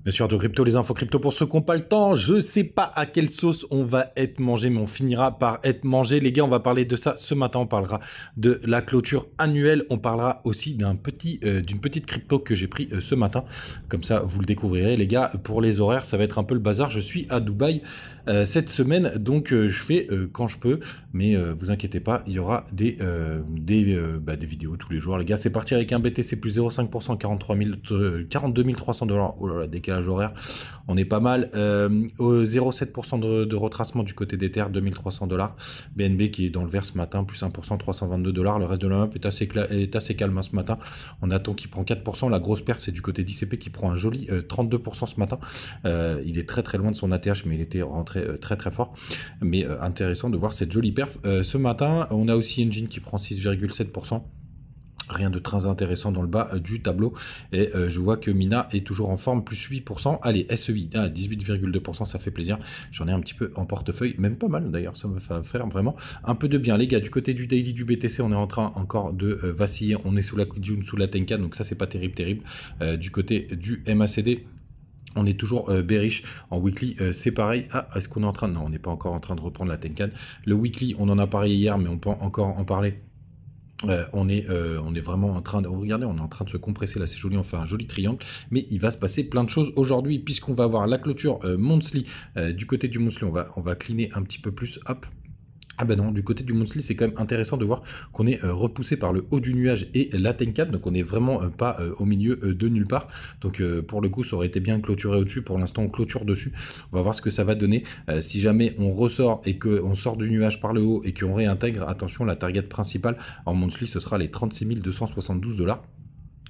Bien sûr, de crypto, les infos crypto pour ceux qui n'ont pas le temps. Je sais pas à quelle sauce on va être mangé, mais on finira par être mangé. Les gars, on va parler de ça ce matin. On parlera de la clôture annuelle. On parlera aussi d'une petite crypto que j'ai pris ce matin. Comme ça, vous le découvrirez. Les gars, pour les horaires, ça va être un peu le bazar. Je suis à Dubaï cette semaine, donc je fais quand je peux. Mais vous inquiétez pas, il y aura des vidéos tous les jours. Les gars, c'est parti avec un BTC plus 0,5%, 42 300 $. Oh là là, décalage horaire. On est pas mal. 0,7% de retracement du côté d'Ether, 2300 $. BNB qui est dans le vert ce matin, plus 1%, 322 $. Le reste de la map est assez calme hein, ce matin. On attend qu'il prend 4%. La grosse perte, c'est du côté d'ICP qui prend un joli 32% ce matin. Il est très très loin de son ATH, mais il était rentré très très fort. Mais intéressant de voir cette jolie perf. Ce matin, on a aussi Engine qui prend 6,7%. Rien de très intéressant dans le bas du tableau. Et je vois que Mina est toujours en forme, plus 8%. Allez, SEI, 18,2%, ça fait plaisir. J'en ai un petit peu en portefeuille, même pas mal d'ailleurs, ça me fait faire vraiment un peu de bien. Les gars, du côté du daily du BTC, on est en train encore de vaciller. On est sous la Kijun, sous la Tenkan, donc ça c'est pas terrible. Du côté du MACD, on est toujours bearish en weekly, c'est pareil. Ah, est-ce qu'on est en train de... Non, on n'est pas encore en train de reprendre la Tenkan. Le weekly, on en a parlé hier, mais on peut encore en parler. On est vraiment en train de... Regardez, on est en train de se compresser là, c'est joli, on fait un joli triangle. Mais il va se passer plein de choses aujourd'hui, puisqu'on va avoir la clôture monthly. Du côté du monthly, on va cleaner un petit peu plus. Hop. Ah ben non, du côté du monthly, c'est quand même intéressant de voir qu'on est repoussé par le haut du nuage et la Tenkan, donc on n'est vraiment pas au milieu de nulle part. Donc pour le coup, ça aurait été bien clôturé au-dessus. Pour l'instant, on clôture dessus. On va voir ce que ça va donner. Si jamais on ressort et qu'on sort du nuage par le haut et qu'on réintègre, attention, la target principale en monthly, ce sera les 36 272 $.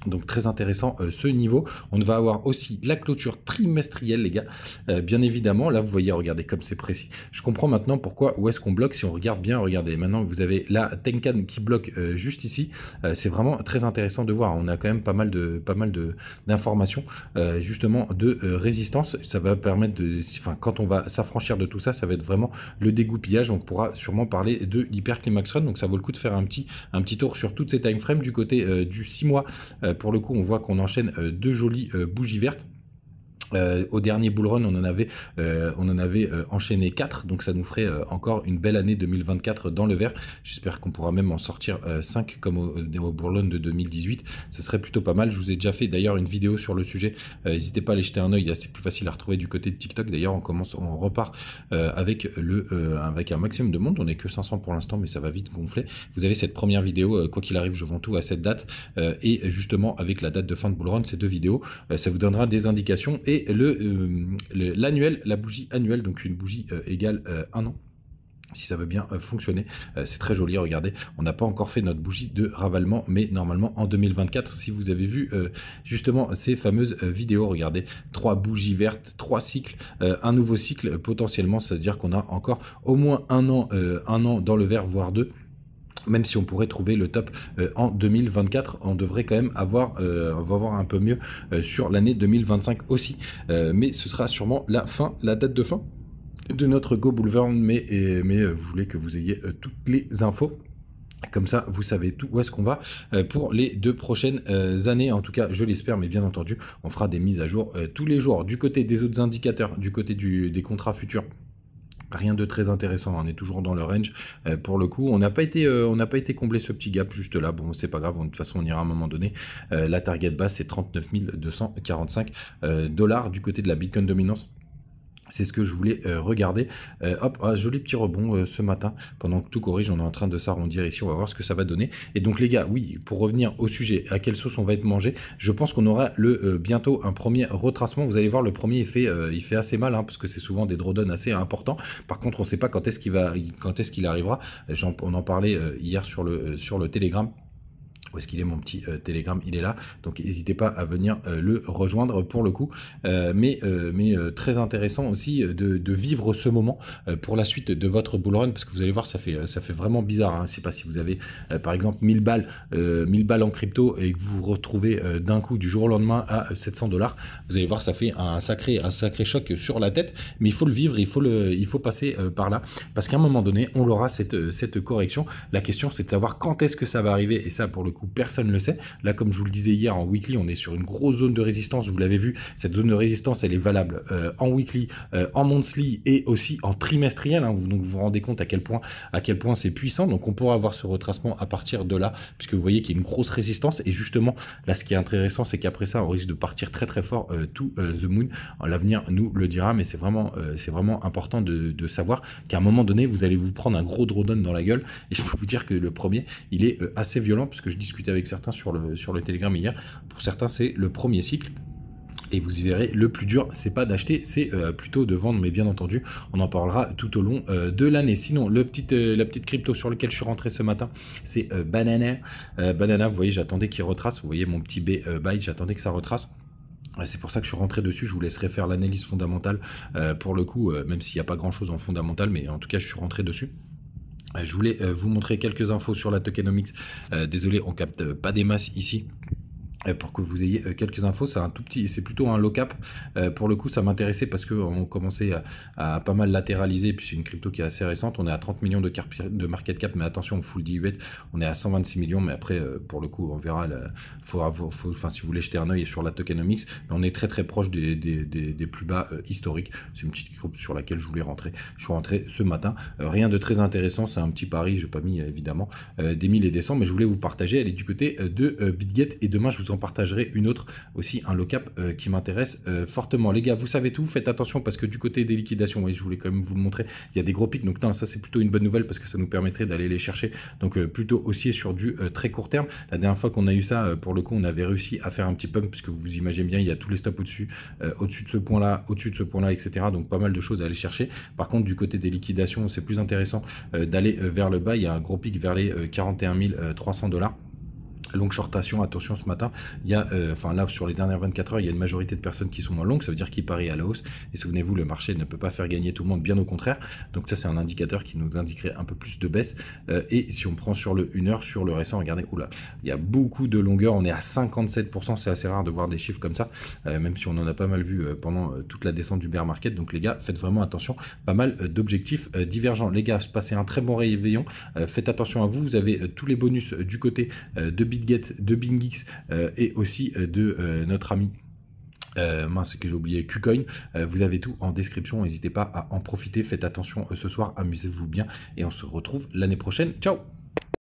Donc très intéressant ce niveau. On va avoir aussi la clôture trimestrielle les gars. Bien évidemment, là vous voyez, regardez comme c'est précis. Je comprends maintenant pourquoi, où est-ce qu'on bloque si on regarde bien. Regardez, maintenant vous avez la Tenkan qui bloque juste ici. C'est vraiment très intéressant de voir. On a quand même pas mal d'informations justement de résistance. Ça va permettre de... Enfin, quand on va s'affranchir de tout ça, ça va être vraiment le dégoupillage. On pourra sûrement parler de l'hyperclimax run. Donc ça vaut le coup de faire un petit tour sur toutes ces time frames du côté du 6 mois. Pour le coup, on voit qu'on enchaîne deux jolies bougies vertes. Au dernier bull run, on en avait enchaîné 4, donc ça nous ferait encore une belle année 2024 dans le vert. J'espère qu'on pourra même en sortir 5 comme au bull run de 2018. Ce serait plutôt pas mal. Je vous ai déjà fait d'ailleurs une vidéo sur le sujet. N'hésitez pas à aller jeter un œil. C'est plus facile à retrouver du côté de TikTok. D'ailleurs, on repart avec un maximum de monde. On n'est que 500 pour l'instant, mais ça va vite gonfler. Vous avez cette première vidéo. Quoi qu'il arrive, je vends tout à cette date. Et justement, avec la date de fin de bull run, ces deux vidéos, ça vous donnera des indications. Et l'annuel, la bougie annuelle, donc une bougie égale 1 an. Si ça veut bien fonctionner, c'est très joli, regardez, on n'a pas encore fait notre bougie de ravalement, mais normalement en 2024, si vous avez vu justement ces fameuses vidéos, regardez, 3 bougies vertes, 3 cycles, un nouveau cycle potentiellement, c'est-à-dire qu'on a encore au moins un an dans le vert, voire 2. Même si on pourrait trouver le top en 2024, on devrait quand même on va avoir un peu mieux sur l'année 2025 aussi. Mais ce sera sûrement la date de fin de notre Go Bull Run. Mais vous voulez que vous ayez toutes les infos. Comme ça, vous savez tout où est-ce qu'on va pour les 2 prochaines années. En tout cas, je l'espère, mais bien entendu, on fera des mises à jour tous les jours. Du côté des autres indicateurs, du côté des contrats futurs, rien de très intéressant, on est toujours dans le range. Pour le coup, on n'a pas été comblé ce petit gap juste là. Bon, c'est pas grave, de toute façon, on ira à un moment donné. La target basse, c'est 39 245 $ du côté de la Bitcoin Dominance. C'est ce que je voulais regarder. Hop, un joli petit rebond ce matin. Pendant que tout corrige, on est en train de s'arrondir ici. On va voir ce que ça va donner. Et donc les gars, oui, pour revenir au sujet, à quelle sauce on va être mangé, je pense qu'on aura bientôt un premier retracement. Vous allez voir, le premier, il fait assez mal, hein, parce que c'est souvent des drawdowns assez importants. Par contre, on ne sait pas quand est-ce qu'il arrivera. On en parlait hier sur le Telegram. Où est-ce qu'il est mon petit Telegram? Il est là, donc n'hésitez pas à venir le rejoindre pour le coup. Mais très intéressant aussi de vivre ce moment pour la suite de votre bull run, parce que vous allez voir, ça fait vraiment bizarre. Hein. Je ne sais pas si vous avez par exemple 1000 balles en crypto et que vous vous retrouvez d'un coup du jour au lendemain à 700 $. Vous allez voir, ça fait un sacré choc sur la tête, mais il faut le vivre, il faut passer par là, parce qu'à un moment donné, on aura cette correction. La question, c'est de savoir quand est-ce que ça va arriver, et ça pour le coup, coup, personne ne le sait. Là, comme je vous le disais hier, en weekly, on est sur une grosse zone de résistance. Vous l'avez vu, cette zone de résistance, elle est valable en weekly, en monthly et aussi en trimestriel. Hein. Donc, vous vous rendez compte à quel point c'est puissant. Donc, on pourra avoir ce retracement à partir de là, puisque vous voyez qu'il y a une grosse résistance. Et justement, là, ce qui est intéressant, c'est qu'après ça, on risque de partir très très fort to the moon. L'avenir nous le dira, mais c'est vraiment important de savoir qu'à un moment donné, vous allez vous prendre un gros drawdown dans la gueule. Et je peux vous dire que le premier, il est assez violent, parce que je discutais avec certains sur le Telegram hier. Pour certains, c'est le premier cycle. Et vous y verrez, le plus dur, c'est pas d'acheter, c'est plutôt de vendre. Mais bien entendu, on en parlera tout au long de l'année. Sinon, la petite crypto sur laquelle je suis rentré ce matin, c'est Banana. Banana, vous voyez, j'attendais qu'il retrace. Vous voyez mon petit buy, j'attendais que ça retrace. C'est pour ça que je suis rentré dessus. Je vous laisserai faire l'analyse fondamentale pour le coup, même s'il n'y a pas grand chose en fondamental, mais en tout cas, je suis rentré dessus. Je voulais vous montrer quelques infos sur la tokenomics. Désolé, on capte pas des masses ici. Pour que vous ayez quelques infos, c'est un tout petit, c'est plutôt un low cap. Pour le coup, ça m'intéressait parce que on commençait à pas mal latéraliser. Et puis c'est une crypto qui est assez récente. On est à 30 millions de market cap, mais attention, on full D8, on est à 126 millions. Mais après, pour le coup, on verra. Enfin, si vous voulez jeter un œil sur la tokenomics, on est très très proche des plus bas historiques. C'est une petite crypto sur laquelle je voulais rentrer. Je suis rentré ce matin. Rien de très intéressant, c'est un petit pari. J'ai pas mis évidemment des 1000 et des 100, mais je voulais vous partager. Elle est du côté de BitGet et demain je vous en partagerai une autre aussi, un low cap qui m'intéresse fortement. Les gars, vous savez tout, faites attention parce que du côté des liquidations, oui, je voulais quand même vous le montrer, il y a des gros pics, donc non, ça c'est plutôt une bonne nouvelle parce que ça nous permettrait d'aller les chercher, donc plutôt aussi sur du très court terme. La dernière fois qu'on a eu ça, pour le coup, on avait réussi à faire un petit pump puisque vous imaginez bien, il y a tous les stops au-dessus, au-dessus de ce point-là, etc. Donc pas mal de choses à aller chercher. Par contre, du côté des liquidations, c'est plus intéressant d'aller vers le bas. Il y a un gros pic vers les 41 300 $. Longue shortation, attention ce matin, il y a, enfin là sur les dernières 24 heures, il y a une majorité de personnes qui sont en longue, ça veut dire qu'ils parient à la hausse, et souvenez-vous, le marché ne peut pas faire gagner tout le monde, bien au contraire, donc ça c'est un indicateur qui nous indiquerait un peu plus de baisse, et si on prend sur le 1 heure, sur le récent, regardez, oula, il y a beaucoup de longueur, on est à 57%, c'est assez rare de voir des chiffres comme ça, même si on en a pas mal vu pendant toute la descente du bear market, donc les gars, faites vraiment attention, pas mal d'objectifs divergents, les gars, passez un très bon réveillon, faites attention à vous, vous avez tous les bonus du côté de BitGet, de BingX et aussi de notre ami mince que j'ai oublié, KuCoin. Vous avez tout en description, n'hésitez pas à en profiter, faites attention ce soir, amusez-vous bien et on se retrouve l'année prochaine. Ciao.